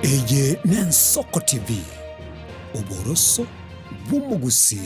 Eye n'Ensoko TV oboroso bw'umugusi.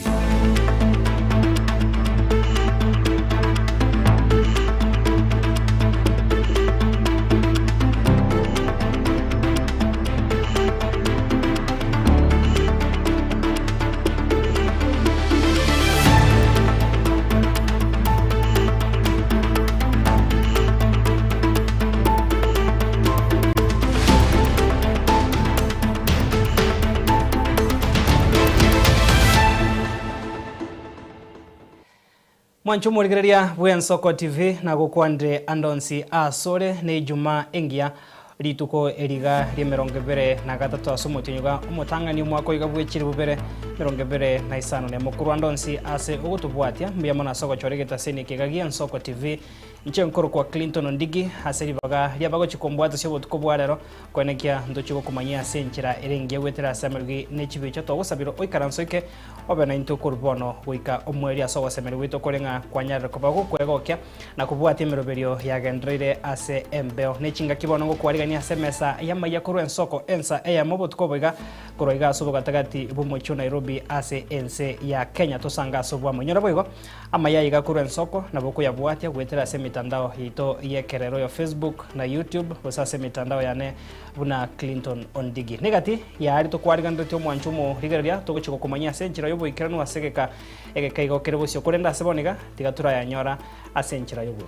Mwancho murigereria bw'Ensoko TV na gukwande andonsi asore ne juma engia rituko eriga ri 23 asumutyuga umutangani mwako iga bwekiri bubere 25 ne mukuru andonsi ase ugutubwatia mbiyamo na soko choregeta sene kigagia Ensoko TV nche nkoro kwa Clinton Ondigi aseri baga yabago chikombwato syo butukobwarero kwenekia ndochiko kumanyia senchira erenge wetera samergi nechibicho to gusabiro oikaransoike obe na into kurbono goika omweri asogo semeri wito korenga kwanyara kobago kwegokya na kubwati miroberio yagendrire ase embeo nechinga kibono ngo kwarigania semesa yamaya kuru Ensoko ensa eya mobutukoboiga koroiga asubo gatagati bumucho Nairobi ase ense ya Kenya tosanga asubo amonyora boigo amaya iga kuru Ensoko na boko yabwatia gwetera mitandao hito yekerero ya Facebook na YouTube usase mitandao yane buna Clinton Ondigi negati ya ari to kwarigandete omwanchumo rigereria to gochiko kumanya senchira yobo ikiranu asegeka egekaigo kerebo syo kurenda seboniga tigatura ya nyora asenchira yobo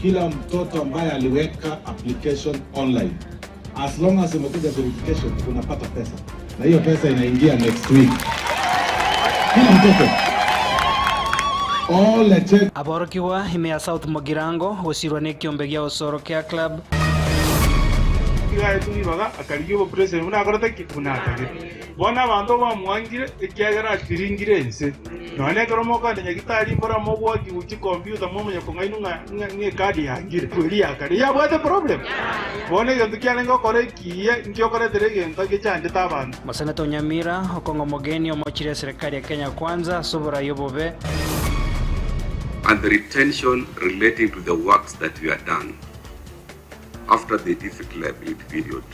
kila mtoto ambaye aliweka application online as long as umekuja verification unapata pesa na hiyo pesa inaingia next week. Kila mtoto. All check. Aborokiwa imea South Mogirango osirwa ne kiombegia osoro kia club. Kigaye tulibaga akariyo president una akorata kikunaka. Bona abantu bamwangire ikyagera atiringire ense. None koromoka nyagitari mbora mogwa kiuchi computer momenye kongainu nge kadi yangire. Kweli yakari ya bwate problem. Bone gento kyalengo kore kiye nkyo kore terege ntake chande tabantu. Masenato Nyamira okongo mogeni omochire serikali ya Kenya kwanza sobora yobobe. And the retention relating to the works that we are done after the difficult liability period.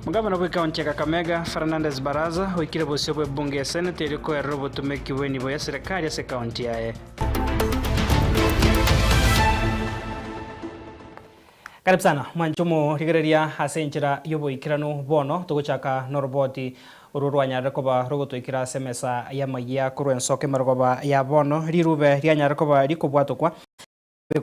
Mugabana bwe kaunti ya Kakamega Fernandez Baraza wikire bosio bwe bunge senate iliko ya robo tumeki weni bo ya serikali ya kaunti yae. Karibu sana mwanchumo rigereria hasenchira yobo ikiranu bono tuguchaka norboti ururwanya rekoba rogoto ikira semesa ya maya kuru Ensoko marogoba ya bono rirube ryanya rekoba rikobwatokwa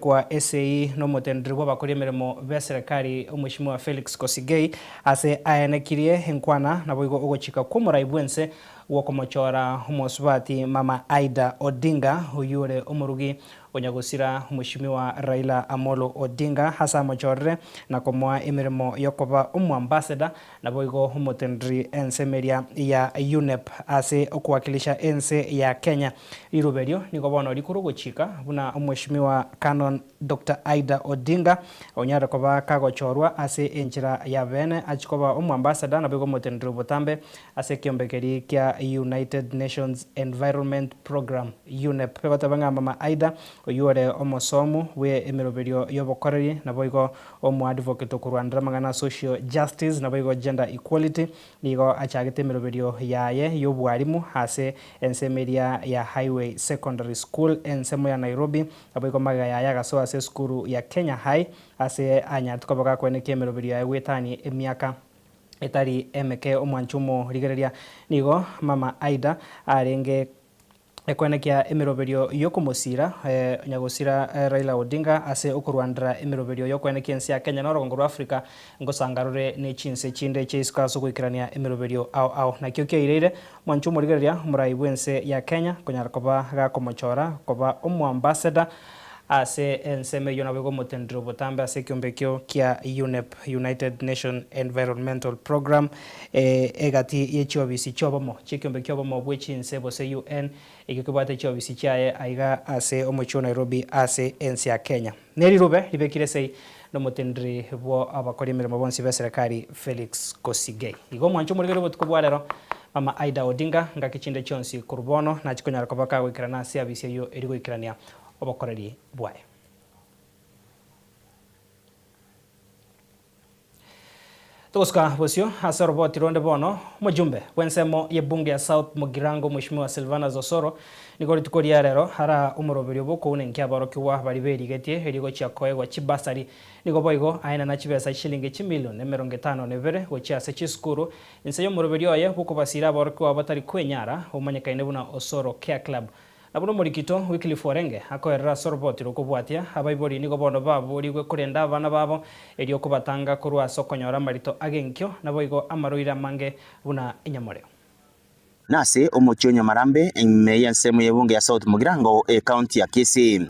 kwa SAE no mutendri kwa bakuri mirimo be serikali umushimwa Felix Kosigei ase ayenekirie enkwana na boigo ogochika kumuraibwense wokomochora homosubati mama Aida Odinga uyure umurugi onyagusira umushimiwa Raila Amolo Odinga hasa mochorre na komwa emirimo yokoba ambassador na boigo homotendri ensemeria ya UNEP ase okuwakilisha ense ya Kenya iruberio nikobono likuru gochika buna umushimiwa Canon Dr. Aida Odinga onyara koba kagochorwa ase enchira ya bene achikoba ambassador na boigo motendri botambe ase kiombekeri kya United Nations Environment Program UNEP pegotabanga mama Aida oyore omosomu we emiroberio yobokoreri na boigo omu advocate kurwandira magana social justice na boigo gender equality nigo achagete emiroberio yaye yobwarimu hase ensemeria ya Highway Secondary School ensemo ya Nairobi na boigo magaya ya gaso ase skuru ya Kenya High ase anya tukoboka kweneke emiroberio yaye wetani emiaka etari emeke omwanchumo rigereria nigo mama Aida arenge ekwenekia emiroberio yokumosira nyagosira Raila Odinga ase okurwandira emiroberio yokwenekia ensi ya Kenya no rongoro Africa ngosangarure ne chinse chinde cheisuka sokwikirania emiroberio au na kyo kyeirire mwanchumo rigereria muraibwense ya Kenya kunyara koba gakomochora koba ambassador ase enseme yona bego motendro botambe ase kiombekio kia UNEP United Nation Environmental Program egati yechobisi chobomo chikiombekio bomo bwechinse bose UN ikikubate chobisi chae aiga ase omocho Nairobi ase ensi ya Kenya neri rube libekire sei no motendri bo abakori mirimo bonsi be serikali Felix Kosigei igo mwancho muri gero tukubwarero mama Aida Odinga ngakichinde chonsi kurbono na chikonyara kobaka wikirana sia bisi yo erigo ikirania obokoreri bwaye. Tuguska bosio hasa roboti ronde bono mujumbe wensemo ye bunge ya South Mugirango Mheshimiwa Silvanus Osoro niko ritukoria rero hara umuroberi obuko unenkia barokiwa bari berigetie erigo chiakoegwa chibasari niko boigo aina na chibesa shilingi chimilioni 52 gochia se chiskuru inseyo umuroberi oye buko basira barokiwa batari kwenyara umanyekaine buna Osoro Care Club. Nabuno murikito Wycliffe Orenge akoerera soroboti rukubwatia abaibori niko bono babo rigwe kurenda abana babo erio kubatanga kurwa sokonyora marito agenkyo naboigo amaroira mange buna inyamoreo. Nase omochonyo marambe meya nsemo yebunge ya South Mugirango county ya Kisii.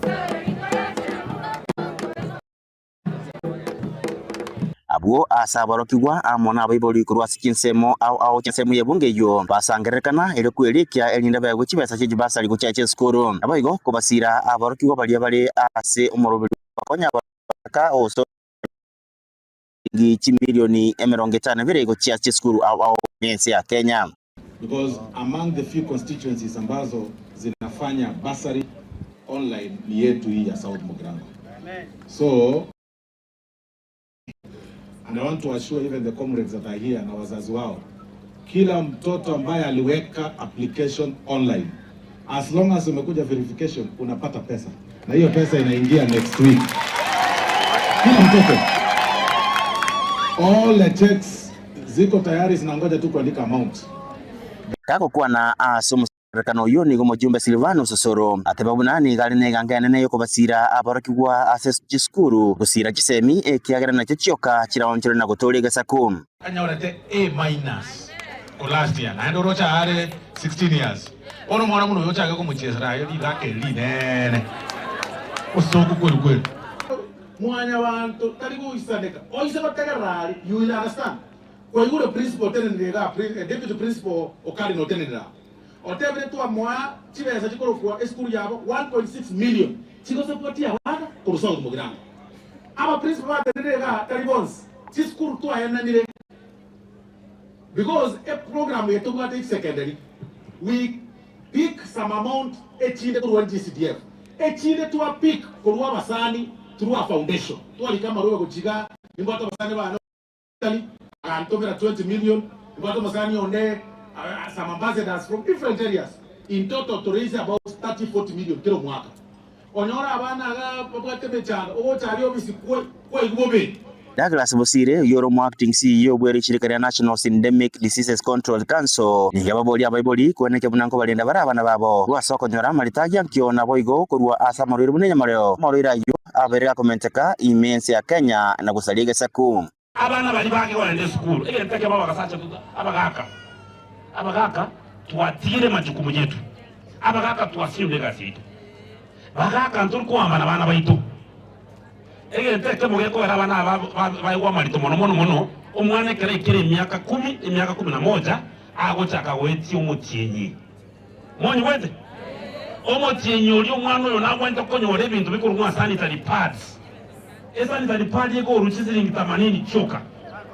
Abuo asabarokiwa amona abaibori kurwa sikinsemo au chinsemo yebunge yo basangerekana ere kwelikia elinda bago chibesa chibasari go chache skuru abaigo kobasira abarokiwa bali ase umuroberi bakonya baka oso milioni 52 go chache skuru au mensi ya Kenya. Because among the few constituencies ambazo zinafanya basari online ni yetu hii ya South Mugirango. So and I want to assure even the comrades that are here na wazazi wao, kila mtoto ambaye aliweka application online, as long as umekuja verification unapata pesa, na hiyo pesa inaingia next week. Kila mtoto, all the checks ziko tayari zinangoja tu kuandika amount. Kako kuwa na somo rekano yoni go mujumbe Silvanus Osoro atebabu nani galine gangane yoko basira abarokiwa access chiskuru gusira chisemi ekiagera na chioka chiraonchero na gotolega sakum anyorete A- ko last year na ndoro cha are 16 years ono mwana muno yocha ko muchesera yo ligake linene usoku kweli Mwanya wantu taligu isandeka oise bategarari, you will understand. Kwa yule principal tenendera deputy principal okali no tenendera otebere tu amwa chibesa chikoro kwa school yabo 1.6 million chiko supportia wana ko South Mugirango aba principal ba tenendera talibons chi school tu ayana nire because a program yetu ngate secondary we pick some amount echinde ku GCDF echinde tu a pick ko basani through a foundation tu alikama roho kuchiga ingwato basani bana tali antobera 20 million ingwato basani onde some ambassadors from different areas in total to raise about 30-40 million kilo mwaka onyora abana aga babwate mechanga ogo chari obisi kwa igubobe. Douglas Bosire yoro acting CEO bwere shirika ya National Syndemic Diseases Control Council ni yababoli abaiboli kuoneka bunanko balenda barabana babo wasoko nyora malitaja kiona boigo kurwa asa mariro bunenya mareo mariro yo abereka komenteka immense ya Kenya na kusaliga saku abana bali bage wanaende school ile ntake baba kasacha abagaka tuatire majukumu yetu abagaka tuasiyo legacy yetu bagaka ntulko amana bana baitu ile ntake mugeko abana baigwa marito mono omwana kere miaka 10 miaka 11 agochaka weti umutienyi moni wete omutienyi oli omwana oyo nagwenta konyora ebintu bikorwa sanitary pads sanitary pad yeko ruchiziringi 80 choka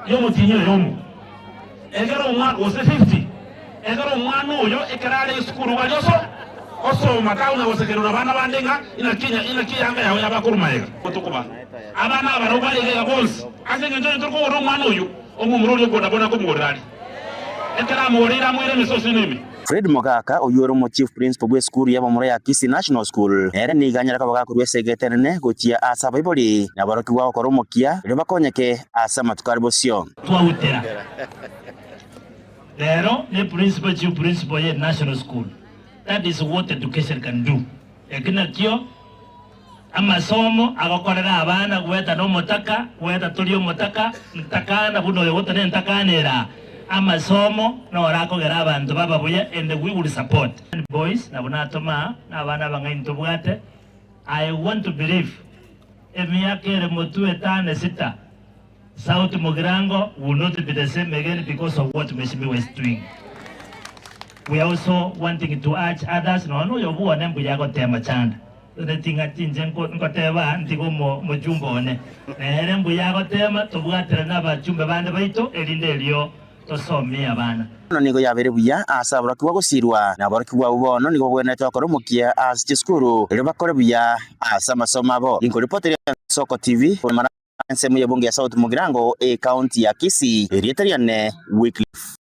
yo mutienyi yomo egero omwana ose 50 egero omwana oyo ekerale skuru walyoso osoma kauna osekero nabana bandenga inakiyanga yawe abakurumaega otokuba abana abarobalega boss asenge njo ntorko oro omwana oyo omumuroli okona ko mugorali ekera morira mwere misosi nimi Fred Mogaka oyoro mo chief principal bwe school yaba muri ya Kisii National School era ni ganyara kabaga kurwe segetenene gochia asa baiboli na baroki wa koromokia reba konyeke asa matukaribosio twawutera lero ne principal chief principal ya National School. That is what education can do. Ekina kyo amasomo agakorera abana gweta no motaka gweta tulio motaka ntakana buno yote ne ntakanera amasomo no rakogera abantu bababuye and we will support boys na bunatoma na abana bangainto bwate. I want to believe emyaka ere motu etane sita South Mugirango will not be the same again because of what Mheshimiwa is doing. We are also wanting to urge others no yobuwa nembu yago tema chanda tinga tinje nkoteba ndiko mujumbo one nembu yago tema tubwatira nabachumbe bande baito elinde elio tosomia abana niko yabere buya asabura kiwa gusirwa na baro kiwa ubono niko gweneta okoromukia as chiskuru rero bakore buya asa masomo abo inko reporter Soko TV mara nsemu ya bunge ya South Mugirango county ya Kisii Rietariane Wycliffe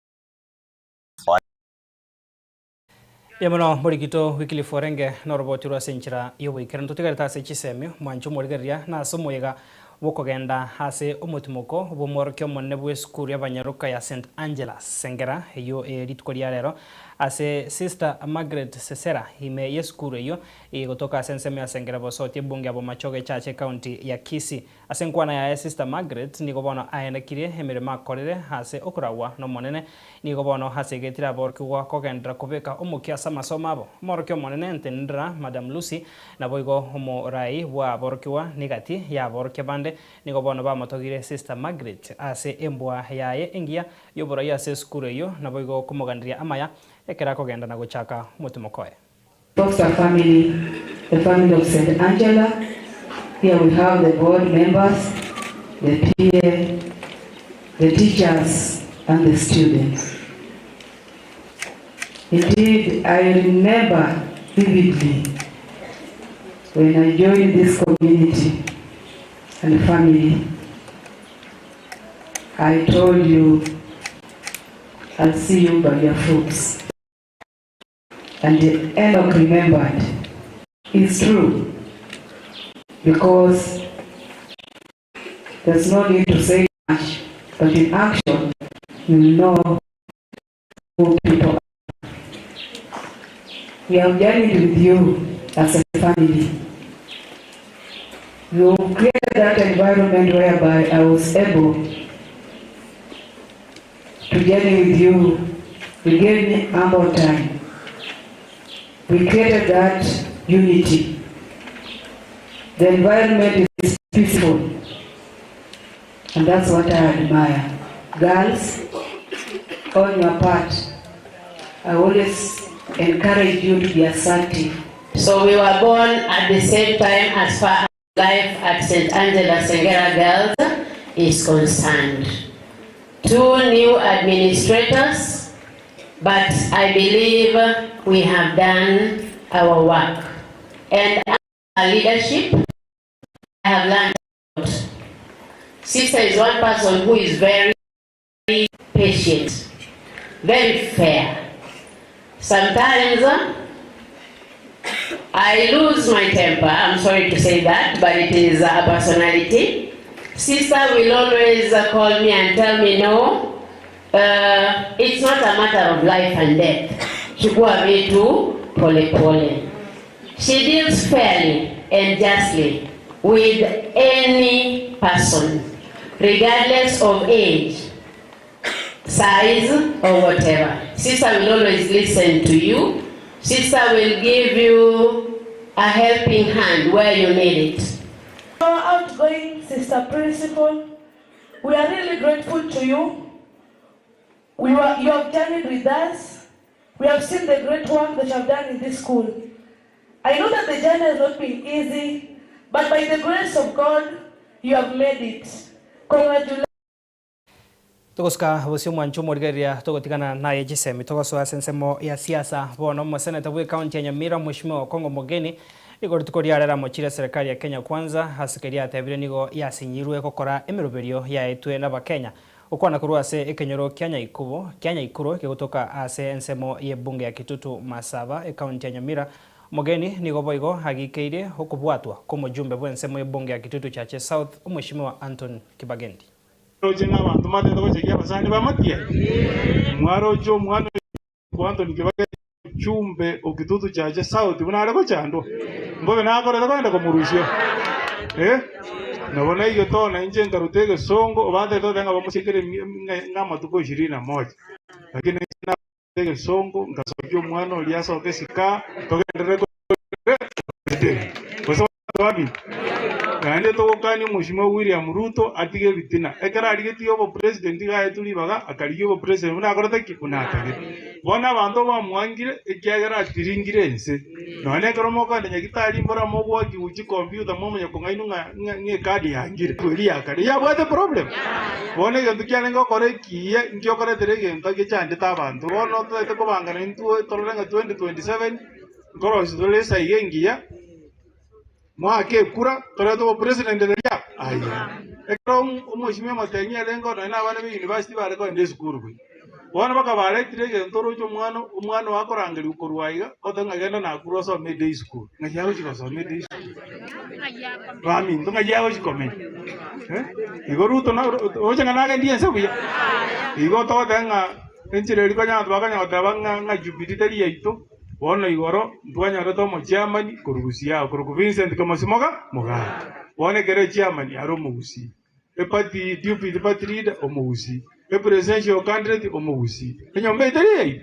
Yamono morikito Wycliffe Orenge norobotiro asenchira yobo kiranto tigarita se chisemi mwancho morigeria na somoyega wokogenda hase omutumuko bomorokyo monne bwe skuru y'abanyaruka ya St Angela Sengera iyo ritkoria rero ase sister Margaret Sesera ime yeskuru iyo igotoka senseme ya Sengera bosoti bunge abo machoge chache county ya Kisii asenkwana ya sister Margaret nigobono ayendekirie emirema korere hase okurawa no monene nigobono hase getira borkwa kogendra kubeka omukia samasoma abo morokyo monene ntendra Madam Lucy na boigo homo rai wa borkwa nigati ya borkya bande nigobono ba motogire sister Margaret ase embwa yaye engia yobora ya se skuru iyo na boigo kumugandria amaya ekera kogenda na guchaka mutumukoe. Foster family, the family of St. Angela. Here we have the board members, the PA, the teachers, and the students. Indeed, I remember vividly when I joined this community and family. I told you, I'll see you by your fruits. And Enoch remembered. It's true. Because there's no need to say much, but in action, you know who people are. We have journeyed with you as a family. You created that environment whereby I was able to journey with you. You gave me ample time. We created that unity. The environment is peaceful, and that's what I admire. Girls, on your part, I always encourage you to be assertive. So we were born at the same time as far as life at St. Angela Sengera Girls is concerned. 2 new administrators, but I believe we have done our work. And our leadership, I have learned a lot. Sister is one person who is very patient, very fair. Sometimes I lose my temper, I'm sorry to say that, but it is a personality. Sister will always call me and tell me, no, it's not a matter of life and death. Chukua vitu pole pole. She deals fairly and justly with any person, regardless of age, size, or whatever. Sister will always listen to you. Sister will give you a helping hand where you need it. Our outgoing Sister Principal, we are really grateful to you. You have journeyed with us. We have seen the great work that you have done in this school. I know that the journey has not been easy, but by the grace of God, you have made it. Congratulations. Togoska hosio mwancho morigeria togotikana na yejisemi togoso asensemo ya siasa bono mseneta bwe county ya Nyamira mheshimiwa Kongo Mogeni igoritukoria arera mochira serikali ya Kenya Kwanza hasikeria atabire nigo yasinyirwe kokora emiroberio ya etwe na bakenya ukwana kurwa ase ekenyoro Kenya ikuro kegotoka ase ensemo ye bunge ya Kitutu Masaba county ya Nyamira Mogeni nigo boigo hagikeire okubwatwa komo jumbe bwensemo ye bunge ya Kitutu Chache South mheshimiwa Anton Kibagendi Ojena abantu matendo gochekia basani bamatia. Mwaro jo mwana kwanto nikibage chumbe okitutu Chache South bunare ko chando. Ngobe nakore kwenda ko murusio. Nabona iyo to na nje ngarutege songo obande to denga bamusikire ngama tuko 21. Lakini na tege songo ngasojo mwana oliaso kesika togendere ko. Basa wabi. Kande to kani Mheshimiwa William Ruto atige bitina ekara aligeti obo president gae tulibaga akariyo obo president una akorata kikunata bona bantu bamwangire ekiagera atiringire ense none koromo kandi nyagitari mbora mogwa kiuchi computer momenye kongainu nge kadi yangire kweli akari ya bwate problem bona gento kyane ngokore kiye ngyokore terege ntage chande tabantu bono tete kubangana intu tororenga 2027 ngorosi dolesa yengiya mwake kura toreto president ya aya ekrom Mheshimiwa Matenya lengo na abana be university bare ko ende school kwe bona baka bare tirege ntoro cyo umwana wakorangiri ukorwaiga odanga genda na kuro so day school ngayaho chikoso day school rami ndonga yaho chikome igoruto na ocha ngana ndiye sabuya igo to tanga enchire liko nya twakanya otabanga nga jupiteri yaito bona igoro twanya roto mo chairman kurugusia kurugu Vincent kama simoga moga bona kere chairman aro mugusi epati deputy party leader omugusi presidential candidate omugusi enyombe teri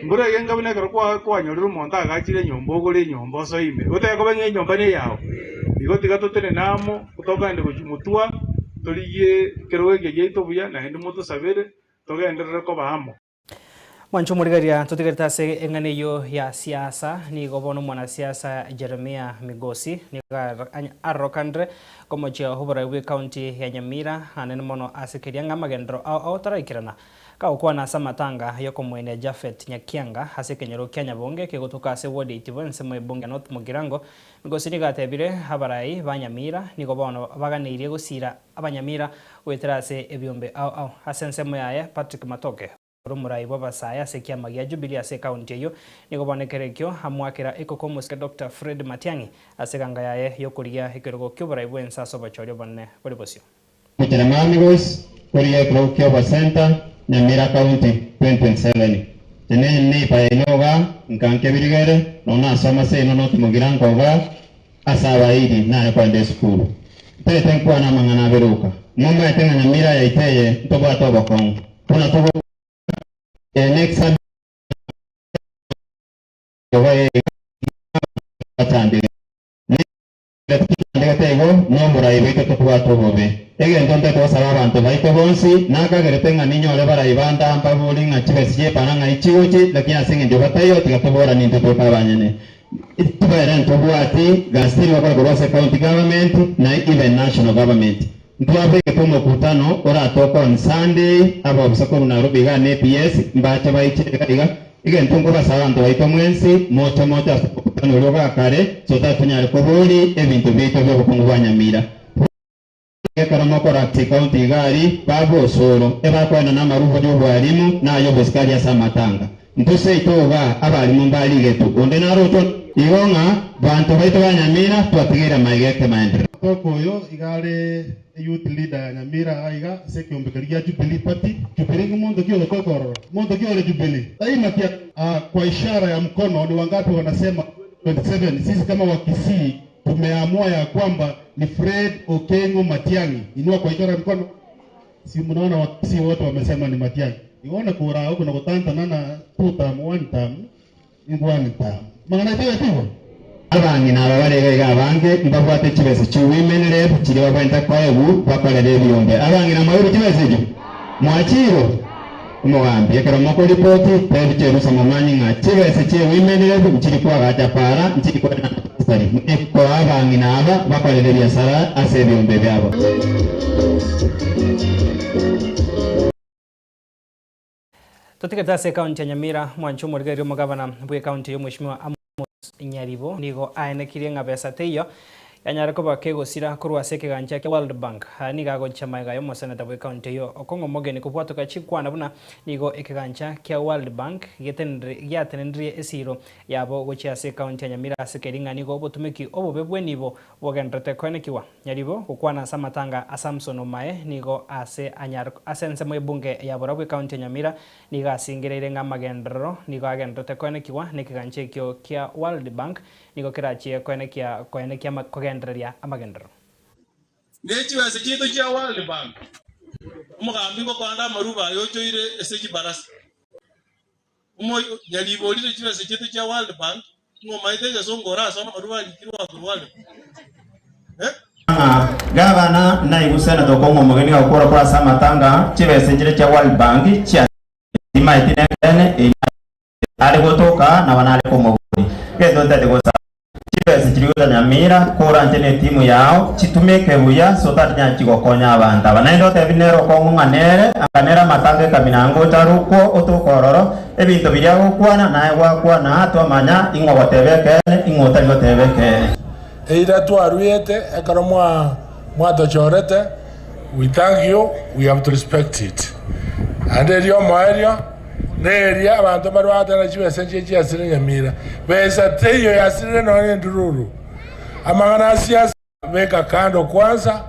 mbura yenga bina karo kwa nyorero monta agachire nyombo gore nyombo so ime uteko benge nyomba ne yao igo tigato tene namo kutoka ende kuchumutua toriye kerwe geito buya na ende moto sabere toga ende ko bahamo Mwancho murigaria tutigarita se enganeyo ya siasa ni gobono mwana siasa Jeremia Migosi ni arrokandre como chia hubara we county ya Nyamira anene mono asekeria ngamagendro au taraikirana ka ukwana samatanga yoko mwene Jafet Nyakianga hasekenyero Kenya bonge kegotoka se wodi itivense mu bonge North Mugirango Migosi ni gatebire habarai banyamira ni gobono baganeirie gusira abanyamira weterase ebyombe au hasense moyaye Patrick Matoke Rumurai baba saya sekia magia Jubilee ase county yo nigobonekerekyo hamwakira ikoko muske Dr. Fred Matiang'i asekanga yaye yokuria ikirogo kyobara ibwensa sobachoryo bonne boli bosio Muteramamigos kuria krokyo basenta Nyamira county 2027 tene ni paenoga nkanke birigere nona soma se no tumugirango ga asaba idi na kwande school tete kwa na mangana beruka mumba yatenga Nyamira yaiteye toba toba kong kuna toba next nombora ibeke tukwa tobobe egentonte tosaba abantu baite bonsi nakageretenga ninyole baraibanda mbabuli ngachibesiye pananga ichigochi lakini asinge ndio batayo tikatobora ni ntoka banyene itubere ntobwati gastiri wakora county government na even national government ntwabeke tomo kutano ora toko on Sunday abo bisakuru Nairobi ga NPS mbacha baicheka igentungo basabantu baito mwensi mocha kutano loga kare sota tunyare kobori ebintu bito byo kungwa Nyamira ekaramo kora county gari babo soro ebakwenda na maruho yo bwalimu nayo besikali ya samatanga ntose itoba abalimu mbali getu onde naroto igonga bantu baito Nyamira twatigera maigeke maendeleo koyo igale youth leader ya Nyamira aiga sekiombekeria Jubilee party Jubilee mondo kio kokoro mondo kio le Jubilee daima pia kwa ishara ya mkono ni wangapi wanasema 27 sisi kama wakisii tumeamua ya kwamba ni Fred Okengo Matiang'i inua kwa ishara ya mkono si mnaona wakisii wote wamesema ni Matiang'i iona kura huko na kutanta nana tutam one time ingwani tam mangana tiyo abangi nababarega abange mbabwate kibese cy'women rep kiri babenta kwaegu bakorere byombe abangi na mahoro kibese cyo mwachiro umugambi ekero moko report pedi cyerusa mumanyi nga kibese cy'women rep kiri kwa gachapara kiri kwa sari eko abangi naba bakorere byasara ase byombe byabo Tutikata se county ya Nyamira mwancho murigario mugabana bwe county yo Mheshimiwa Nyaribo nigo aenekirie ngabesa teyo yanyara ko bakegosira kurwa sekeganja ke World Bank ni gago chamaga yo mosenata bwe county yo okongo mogeni kubwatoka chikwana buna nigo ekeganja ke World Bank yatenendrie esiro yabo gochia se county ya Nyamira sekeringa nigo obotumiki obobebwe nibo bogendrete konekiwa Nyaribo kukwana samatanga Samson Omae nigo ase anyar asense mo bunge ya borabwe county ya Nyamira nigo asingereire ngamagendro nigo agendrete konekiwa nekeganje kyo kia World Bank nigo kirachie konekia makogendria amagendro nechi wase kitu cha World Bank umugambi ko kwanda maruba yochoire eseki barasi umo Nyaribo lito chiwase kitu cha World Bank ngo maitege songora sona maruba likirwa ku World Gavana na igusena tokongo mugeni okora kwa samatanga chibesenjire cha World Bank cha imaitine ari gotoka na banale komoguri kedo tate gosa chibesenjire goza Nyamira kora ntene timu yao chitumeke buya so that nyanchi gokonya abantu abanaendo tebinero kongo nganere akanera matange kaminango taruko otokororo ebintu biryago kwana nae gwakwana atwamanya ingogotebeke ingotari gotebeke Eira twaruete ekaromwa mwatochorete. We thank you. We have to respect it. And erio moerio neria abantu barwata na chibesenje chiasire Nyamira. Besa teyo yasire no ndururu. Amangana siasa weka kando kwanza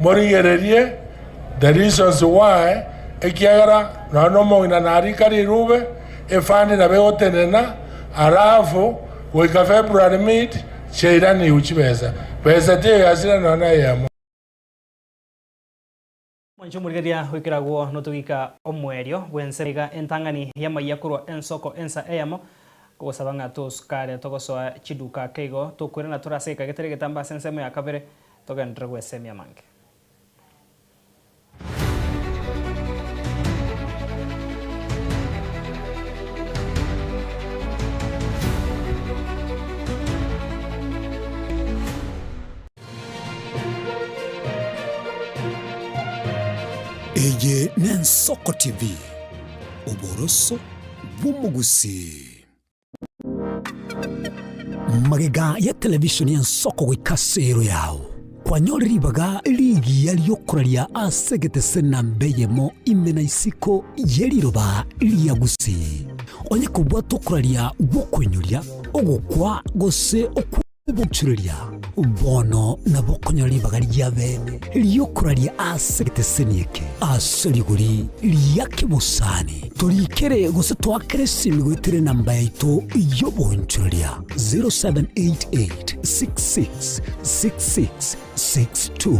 morigererie the reasons why ekiagara no moina nari kari rube efani na begotenena arafu weka February meet Cheira ni uchibeza. Pesa tiyo yasira nona yamo. Mwancho murigeria wikiragwo notugika omwerio bwenseriga entangani yamayakuru ensoko ensa eyamo kugosabanga tusukare togosoa chiduka keigo tukwirana turaseka getere getamba sensemo ya kabere togendra gwesemia mange. Eye Nensoko TV Oboroso Bumugusi Magega ya televishoni ya Nsoko gwikasero yao kwanyoribaga ligi yaliyokuralia asegete sena mbeyemo imena isiko yeliroba liyagusi onye kubwa tokuralia bokwenyuria ogukwa gose okubuchuria bono na bokonyoribaga lyabene liyokuralia asegete senieke aseriguri liyakibusani tulikere gose twakere simigwitere namba yaito yobonchuria 0788666662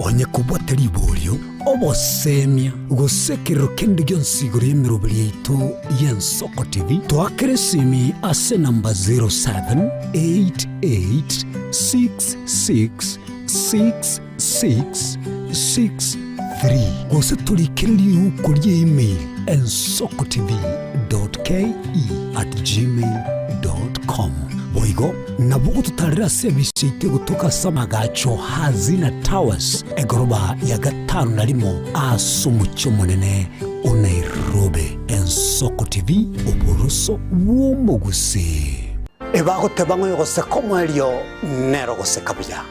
onye kubwateri bolyo obosemia gusekero kendi gyonsiguro yemirobiri yaitu y'Ensoko TV twakere simi ase namba 0788666663 gose tulikiriri uko email ensokotv.ke@gmail.com Boigo nabugo tutarira service ite gutoka Samagacho Hazina Towers egoroba ya gatanu narimo asumucyo munene Nairobi. Ensoko TV oboroso w'umugusi ebago tebango yogose komwelio nero gose kabya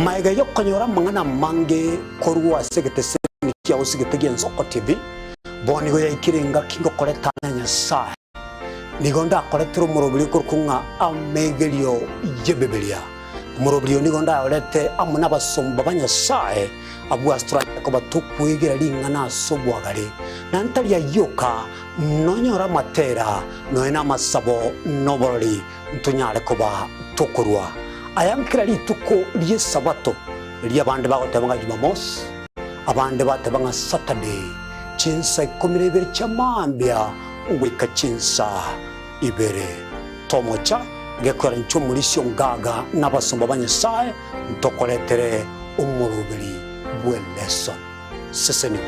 maiga yokonyora mangana mange korwa segete seni kya usigete Ensoko TV bonigo yakirenga kingo koleta Nyasaye nigonda koletero murobiri kurkunga amegelio yebebelia murobiri nigonda olete amuna basomba banyasaye abu astra ko batukwigira lingana sobwagale nantali ya yoka nonyora matera noena masabo noborori ntunyale koba tokurwa ayankira lituko liye sabato liya bande bagotebanga Jumamos abande batebanga Saturday chinsa ikomirebere chamambia uweka chinsa ibere tomocha gekora nchomulisyo ngaga n'abasomba banyasaye ntokoletere umurubiri bweleso seseni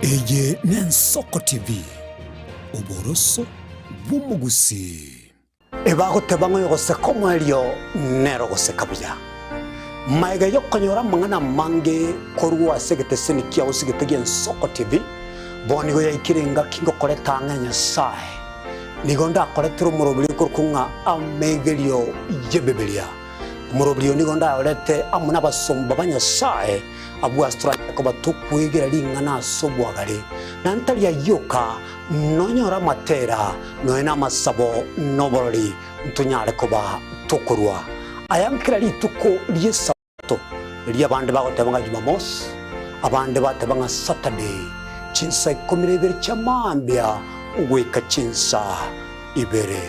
Eye Nensoko TV oboroso bumugusi ebago tebango yogose komwelio nero gose kabya maiga yokonyora mangana mange korwa segete seni kya usigete Ensoko TV bonigo yakirenga kingo koleta Nyasaye nigonda koletero murobiri kurkunga amegelio yebebelia murobiri nigonda olete amuna basomba banyasaye abu astra ko batukwigira lingana sobwagale nantali ya yoka nonyora matera noena masabo noborori ntunyale koba tokurwa ayankira lituko liye sabato liya bande bagotebanga Jumamos abande batebanga Saturday chinsa ikomirebere chamambia gwika chinsa ibere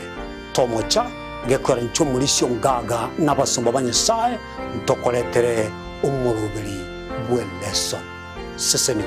tomocha gekora nchumulisyo ngaga n'abasumba banyesaye ntokoletere umurubiri bweleso seseni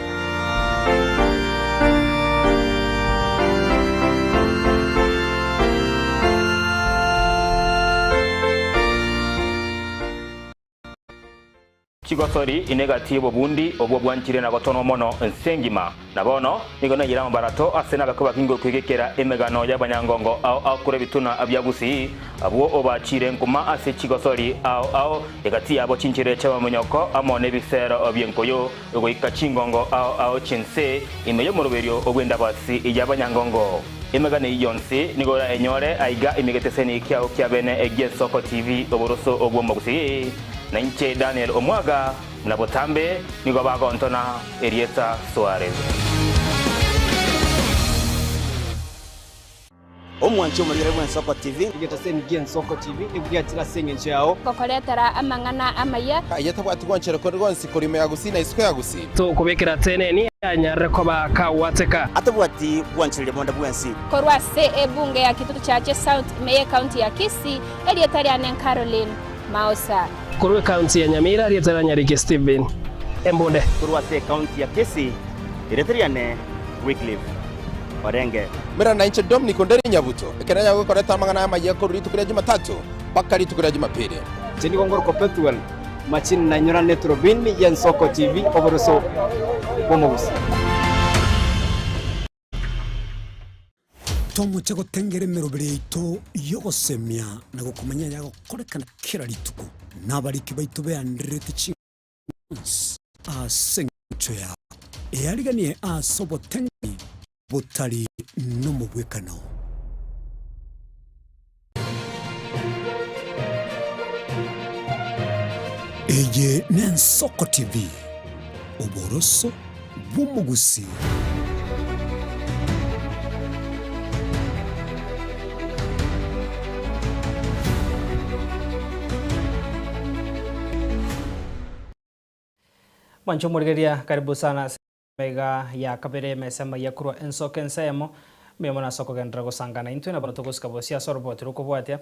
Chigosori inegatibo bundi obwo bwanchire na gotono mono nsengima nabono nigo nagira mbarato asena gakuba kingo kwigekera emegano y'abanyangongo au kure bituna abyagusi abwo obachire nkuma ase chigosori au egati abo chinchire chaba munyoko amone bisero obyenkoyo ego ikachingongo au chinse imeyo muruberio ogwenda basi y'abanyangongo emegane yonse nigora enyore aiga imigeteseni kyao kyabene egesoko TV oboroso obwo magusi na nche Daniel Omwaga na Botambe nigo bago Antona Erieta Suarez omwanche omurire bw'ensoko TV igetase Nsoko TV ibwatira sengenche yao kokoletera amangana amaya ayatabwati gwanchero ko rwonsi korime yagusina isiko yagusi to kubekera teneni anyare ko bakawateka atabwati gwanchire bonda bwensi korwa se ebunge ya kitutu chache South Meye County ya Kisii Erieta Anen Caroline Mausa Kurwe County ya Nyamira Erieta Nyarike Steven Embonde Kurwa se County ya Kisii Erieta ne Wycliffe Orenge Mera na inche Dominic Onderi Nyabuto ekeranya gukoreta amangana y'amagiye ko ritukira Jumatatu paka ritukira Jumapili Chini Gongoro Perpetual Machin na nyora Netrobin Nsoko TV oboroso bomogusi Tomo chego tengere merobere ito yogosemia na gukumanya yago korekana kira rituko nabariki baitu be andrete chins a sencho ya eariganie a sobo tengi botari no mubwekano Eye Nsoko TV oboroso bumugusi Mwancho murigeria karibu sana mega ya kabere mesema ya kurwa Nsoko nsemo memona soko gendra gusangana into na banato guskabosia sorbot rukobwatia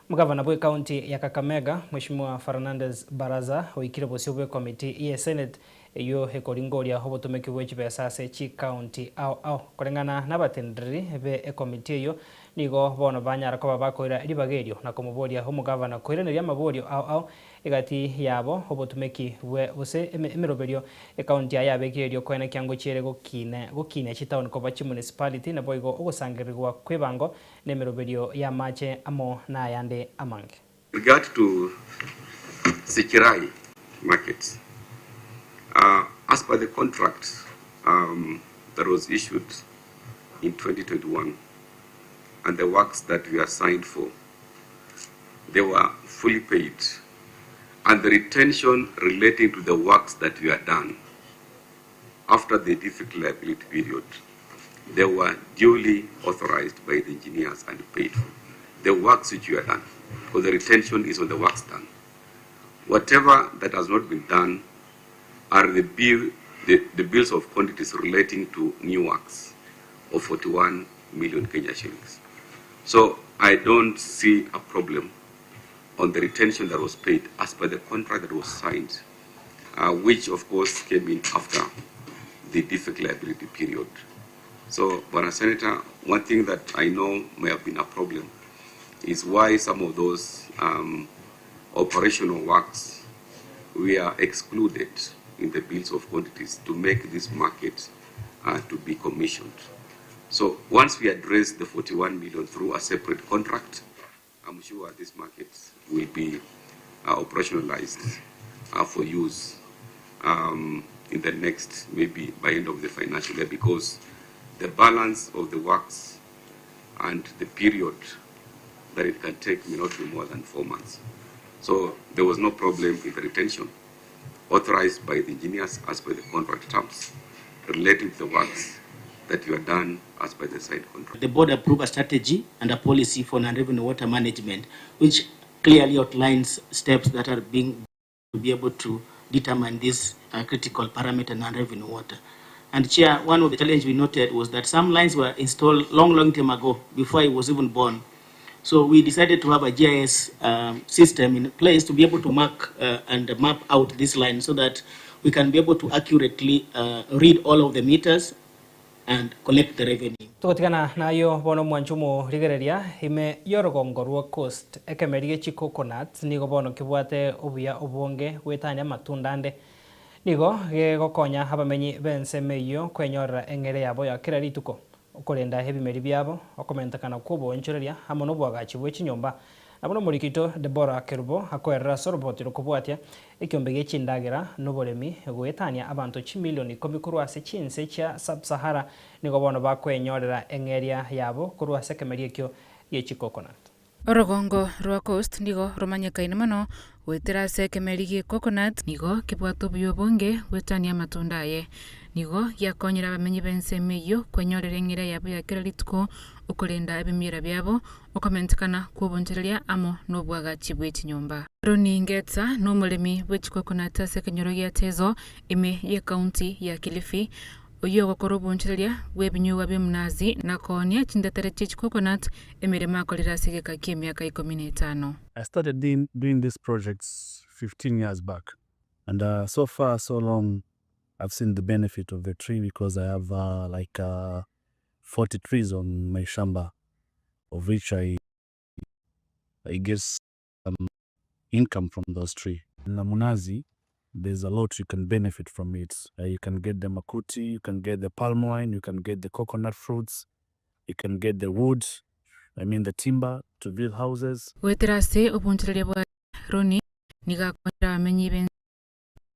mugavana bwe county ya Kakamega Mheshimiwa Fernandez Baraza oikire bosio bwe committee ya Senate iyo hekoringoria hobotumeki bwe chibesa se chi county au korengana nabatendri be committee iyo nigo bono banyara ko bakoira ribagerio na komuboria homugavana koireneria maborio au igati yabo hobotumeki bwe use emeroberio county ya begerio kwena kyango chire gukine chitown ko bachi municipality na boigo ogusangirirwa kwebango nemeroberio ya mache amo na yande amange. Regard to Sikirai market, as per the contract that was issued in 2021 and the works that we are signed for, they were fully paid, and the retention relating to the works that we are done after the difficult liability period, they were duly authorized by the engineers and paid for. The works which you are done, because the retention is on the works done. Whatever that has not been done are the bills of quantities relating to new works of 41 million Kenya shillings. So I don't see a problem on the retention that was paid as per the contract that was signed, which of course came in after the difficult liability period. So, Bwana Senator, one thing that I know may have been a problem is why some of those operational works were excluded in the bills of quantities to make this market to be commissioned. So once we address the 41 million through a separate contract, I'm sure this market will be operationalized for use in the next, maybe by end of the financial year, because the balance of the works and the period that it can take may not be more than 4 months. So there was no problem in the retention authorized by the engineers as per the contract terms relating to the works that were done as per the side contract. The board approved a strategy and a policy for non-revenue water management, which clearly outlines steps that are being to be able to determine this critical parameter non-revenue water. And Chair, one of the challenges we noted was that some lines were installed long time ago, before he was even born. So we decided to have a GIS system in place to be able to mark and map out this line so that we can be able to accurately read all of the meters and collect the revenue. Tukotikana na yo bono mwanchumo rigereria ime yorogongo ruo coast ekemerige chi coconut nigo bono kibwate obuya obonge wetanya matundande nigo gegokonya abamenyi bense meyo kwenyorera engere yabo ya kira rituko okolenda hebimeri byabo okomentakana kubo enchoreria hamono bwagachi bwechinyomba nabono murikito Deborah Kerubo akoerera sorobotiro kubwatia ekyombe chindagira nobolemi gwetania abantu 1 million 10 kurwase chinse cha sub-Sahara nigo bono bakwenyorera engeria yabo kurwase kemeri ekyo yechi coconut. Orogongo rwa coast nigo romanyakaine mano wetera se kemeri gi coconut nigo kibwato buyo bonge wetania matunda ye nigo yakonyera bamenyi bense meyo kwenyorera engera yabo ya kira rituko okolenda ebimira byabo okamentekana kubontereria amo nobwagachi bwechinyomba. Roni Ngetsa no mulemi bwechikokonata sekenyorogia tezo ime ye county ya Kilifi oyo gokorobontereria webinyuwa bimnazi na konia chindetere chicoconut emirema kolera sigeka kimyaka 15. I started doing these projects 15 years back, and so far so long I've seen the benefit of the tree because I have 40 trees on my shamba, of which I get some income from those trees. In the Munazi, there's a lot you can benefit from it. You can get the makuti, you can get the palm wine, you can get the coconut fruits, you can get the wood, the timber to build houses. Weterase obuntereria bwa Roni niga kwara menyi ben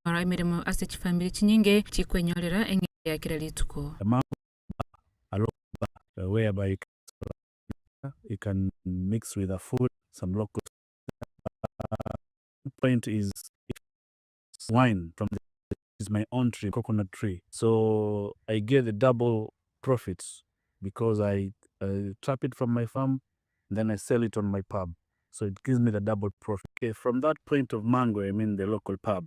mara imirimo ase family chinyinge chikwenyorera engere ya kira rituko. Whereby you can mix with the food, some local. Point is wine from is my own tree, coconut tree. So I get the double profits because I trap it from my farm, then I sell it on my pub. So it gives me the double profit. Okay, from that point of mango, the local pub,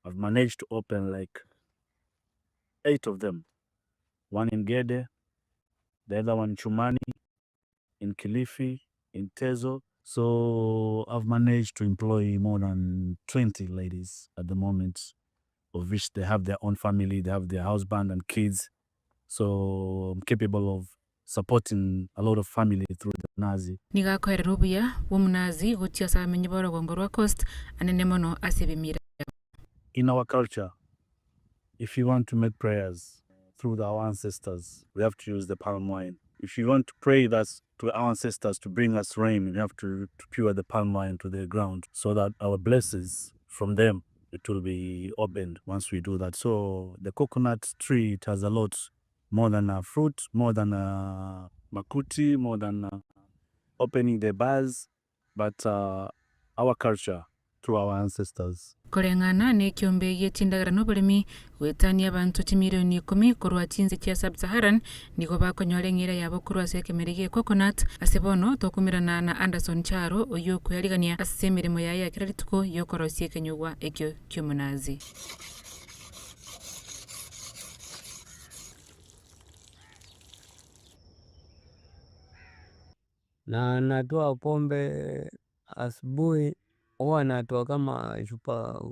I've managed to open 8 of them. One in Gede, the other one in Chumani, in Kilifi, in Tezo. So I've managed to employ more than 20 ladies at the moment, of which they have their own family, they have their husband and kids. So I'm capable of supporting a lot of family through the Nazi. Niga kwa rubuya womunazi gotia sa menyiboro gongorwa coast anene mono asebimira. In our culture, if you want to make prayers through our ancestors, we have to use the palm wine. If you want to pray that's to our ancestors to bring us rain, we have to pour the palm wine to the ground so that our blessings from them, it will be opened once we do that. So the coconut tree, it has a lot more than a fruit, more than a makuti, more than opening the bars, but our culture through our ancestors. Korengana ne kyombe yetindagara nobolemi wetania abantu 10,000,000 korwa chinze cha sub-Saharan niko bakonyolengera yabo kurwa sekemerige coconut asebono tokumirana na Anderson Charo oyo kuyaligania asemirimo ya kira rituko yokorosie kenyugwa ekyo kyumunazi. Na natoa pombe asubuhi, huwa natoa kama chupa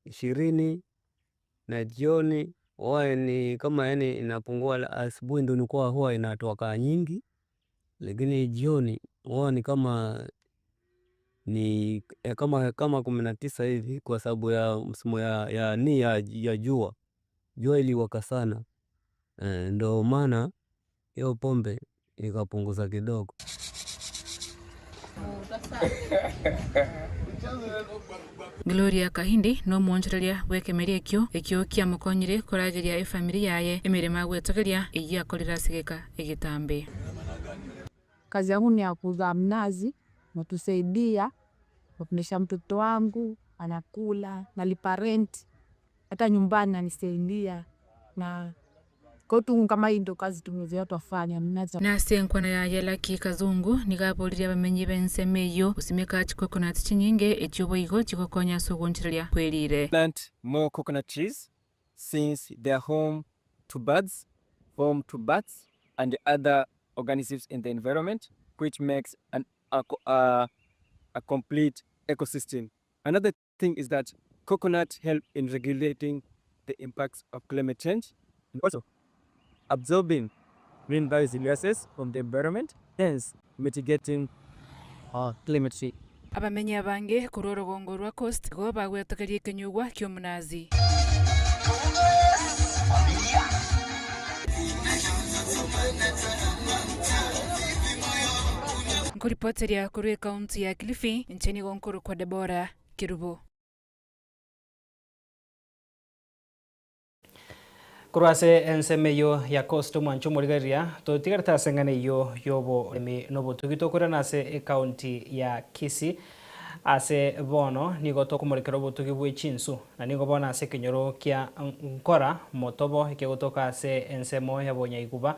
20, na jioni huwa ni kama inapungua. Asubuhi ndio huwa inatoka nyingi, lakini jioni huwa ni kama 19 hivi, kwa sababu ya msimu ya jua iliwaka sana, ndio maana hiyo pombe ikapunguza kidogo. Gloria Kahindi no mwonjereria wekemeri ekyo kia mukonyire korageria family yaye emirema gwetogeria igi akorera sigeka egitambe. Kazi yangu ni ya kuuza mnazi, natusaidia kupandisha mtoto wangu anakula, nalipa rent, hata nyumbani nanisaidia na kotu kama hii ndo kazi tumezoea tufanya mnazi. Na senkwana ya Yelaki Kazungu nigapoliria bamenyi bense meyo usimeka coconut chinyinge ekyoboigo chikokonya sogontiria kwelire. Plant more coconut trees since they are home to birds, home to bats, and other organisms in the environment, which makes a complete ecosystem. Another thing is that coconut help in regulating the impacts of climate change and also absorbing greenhouse gases from the environment, hence mitigating climate change. Abamenya bange kurwa rugongo rwa Coast go bagwetokerie kenyugwa kyo munazi. Kuripoteria kuri kaunti ya Kilifi nchini Gonkuru kwa Debora Kirubo. Kurase ensemeyo ya Coast mwancho murigaria to tigarta sengane yo yobo emi nobo tugito kurana se county ya Kisii ase bono nigo tokumurikira obutugi bw'echinsu na nigo bona ase kinyoro kia nkora motobo ikegotoka ase ensemo ya Bonyaiguba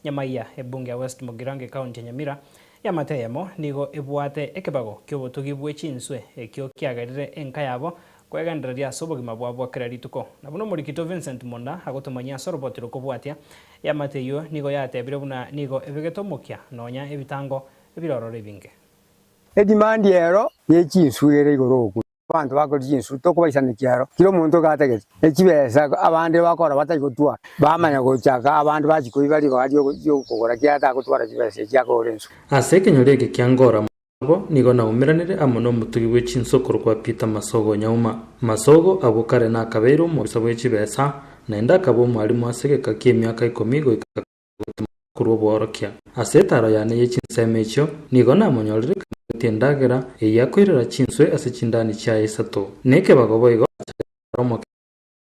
nyamaiya ebunge ya West Mugirange county ya Nyamira yamateyemo nigo ebwate ekebago kyobutugi bw'echinsu ekyo kiagarire enka yabo kwegendereria sobogima bwabo kirarituko na buno murikito Vincent Monda agotomanya sorobotiro kobwatia yamateyo nigo yatebire buna nigo ebigetomokia nonya ebitango ebirorore binge edimandi ero yechinsu ere igoroku abantu bakora chinsu tokubaisana kyaro kiro muntu gategete ekibesa abandi bakora batayigotwa bamanya gochaka abantu bakikoibali bali yokugora kyata gutwara kibesa kyakorenso ase kenyorege kyangora abo nigo na umiranire amono mutugi w'echinso kurwa Peter Masogo nyauma Masogo abukare na kabero mu bisabo y'ekibesa na ndaka bo mwalimu asegeka kyemyaka 10 go kurwa borokia asetaro yane y'echinseme ekyo nigo na monyorire tiendagera eyakwirira chinswe ase chindani cha esato neke bagoboigo romo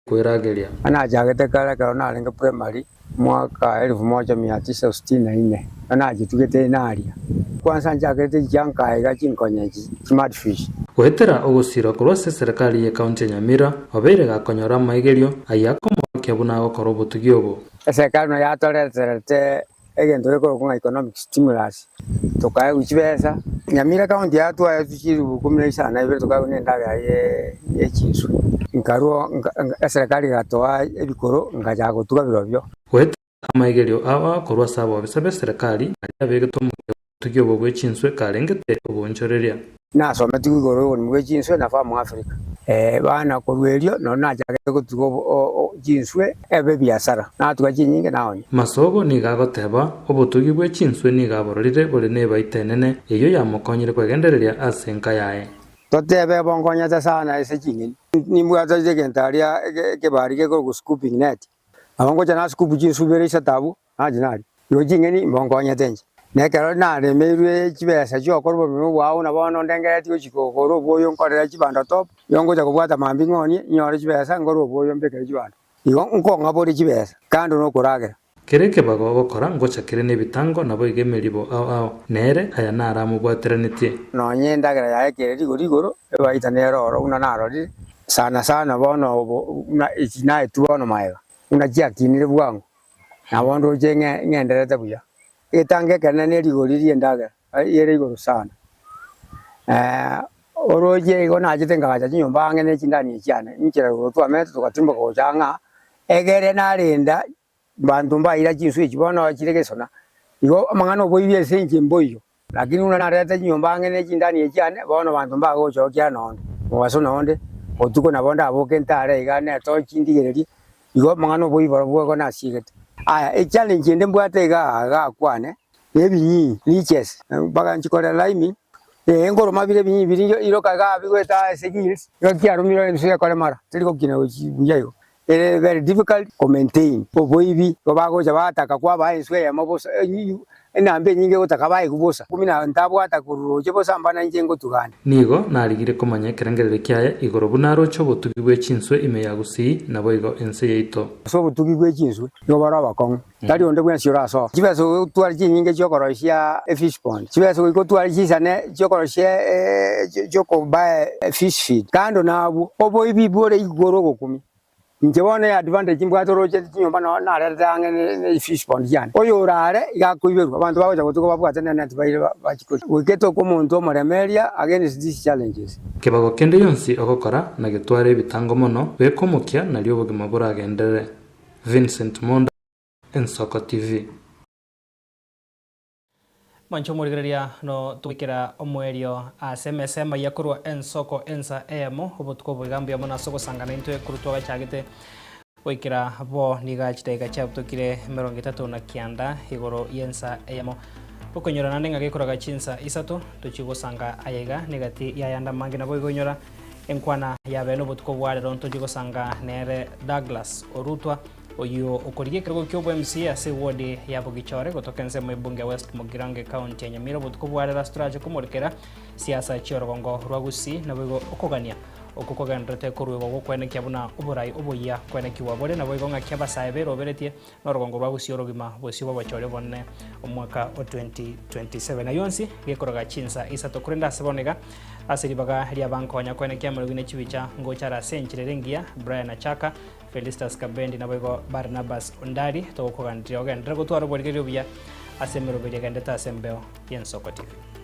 kwerageria ana jagete kala kana alenga primary mwaka 1964 ana jitugete naria kwanza jagete janka ega chinkonyeji smart fish wetera ogusira kurwa serikali ya county ya Nyamira obere gakonyora maigerio ayakomokia buna gokoro butugi obo serikali no yatorete egento reko kunga economic stimulus tokaye uchibesa Nyamira county yatwa yatukiri bukumira sana ibere tokaye nendaga ye chinsu nkaro serikali gatoa ebikoro ngajago tukabirobyo wet amaigerio awa kurwa sabo bisabe serikali abegetomo tugiye bwo chinswe karengete obonchoreria nasome tugigoro ni mwe chinswe na famu Africa bana korwerio no najagete kutugo chinswe ebe biasara na tugachinyinge naonye Masogo ni gagoteba obutugi bwe chinswe ni gabororire bole ne baitenene iyo yamukonyire kwegendereria asenka yae totebe bongonyete sana ese chingeni ni mwaza jegentaria kebarike ko scooping net abongo jana scoop chinsu bere satabu ajinari yo chingeni bongonyete nje nekero nare merwe chibesa cyo korbo mu wawo na bono ndengeti ochikokoro boyo nkorera chibanda top yongo ja kubwata mambi ngoni nyore chibesa ngoro boyo mbekere chibanda iyo nkonga bori chibesa kando no kuragera kereke bago gokora ngocha kire nebitango nabo igemeribo ao nere aya nara mubwateranite no nyendagera ya ekere rigorigoro ebaita neroro una narori sana bono na ichina etuono maiga una jakinire bwangu na bondo jenge ngenderete buya etange kana ne rigoririe ndagera yere igoro sana oroje igo najite ngaja nyumba ngene chindani cyane nkira rutwa meto tukatimba ko changa egere narinda bantu mbaira chinsu ichibono chiregesona igo mangano boibye senje mboyo lakini una nareta nyumba ngene chindani cyane bono bantu mbago chokya nondo muwaso nonde otuko nabonda aboke ntare igane to chindigereri igo mangano boibara bwo na sigete aya challenge ndembwate ga kwane ebinyi liches baga nchikora laimi ngoro mabire binyi biri iroka ga bigweta skills yo kyarumiro nsuya kore mara tiliko kina uchibuyayo very difficult to maintain oboibi bago jabataka kwa baenswe ya mabosa enambe nyinge utakabaye kubosa kumina ntabwata kuroje bosa mbana njengo tugane nigo narigire komanya kerengerere kyaye igoro bunaro cyo butugi bwe chinswe ime ya Gusii nabo igo ense yeito so butugi bwe chinswe yo bara bakon tari onde bwe sira so kibeso twari nyinge cyo koroshia fish pond kibeso iko twari chisane cyo koroshia cyo ko ba fish feed kando nabo oboibi bore igoro gokumi inje bone advantage mbwato roche nyumba no na rete ange ne fish pond yani oyo rare igakuiberwa abantu bagoja gutuko babwate na net baire bachiko wiketo ko muntu moremeria against these challenges kibago kende yonsi ogokora na gitware bitango mono bekomokia na lyo bugima buragendere. Vincent Monda, Ensoko TV. Mancho murigereria no twikira omwerio SMS mayakurwa Ensoko ensa emo obutko bugambia mona soko sangana into kurutwa gachagite wikira bo niga chitega chabutokire 39 igoro yensa emo ukonyora nande ngagekuraga chinsa isato tuchigosanga ayega negati yayanda mangina bo igonyora enkwana yabe no butko bware ronto jigosanga nere Douglas Orutwa oyo okoriye kirego kyobo MCA ase wodi yabo gichore gotokense mu bunge West Mugirange County ya Nyamira butko bware rastraje kumurikera siasa chiorogongo rwagusi nabwo okogania okukoganrete kurwe go kwene kyabuna uburai ubuya kwene kiwabore nabo igonga kyabasabe roberetie norogongo rwagusi orogima bosibo bachore bonne omwaka wa 2027 na yonsi gekoroga chinsa isato kurenda sebonega asiribaga ria bankonya kwene kyamurugine chibicha ngochara senchirerengia Brian Achaka Felistas Kabendi nabo Barnabas Ondari to kokogandrio gendrego twaro borgerio bia asemero beria gendeta asembeo Ensoko TV.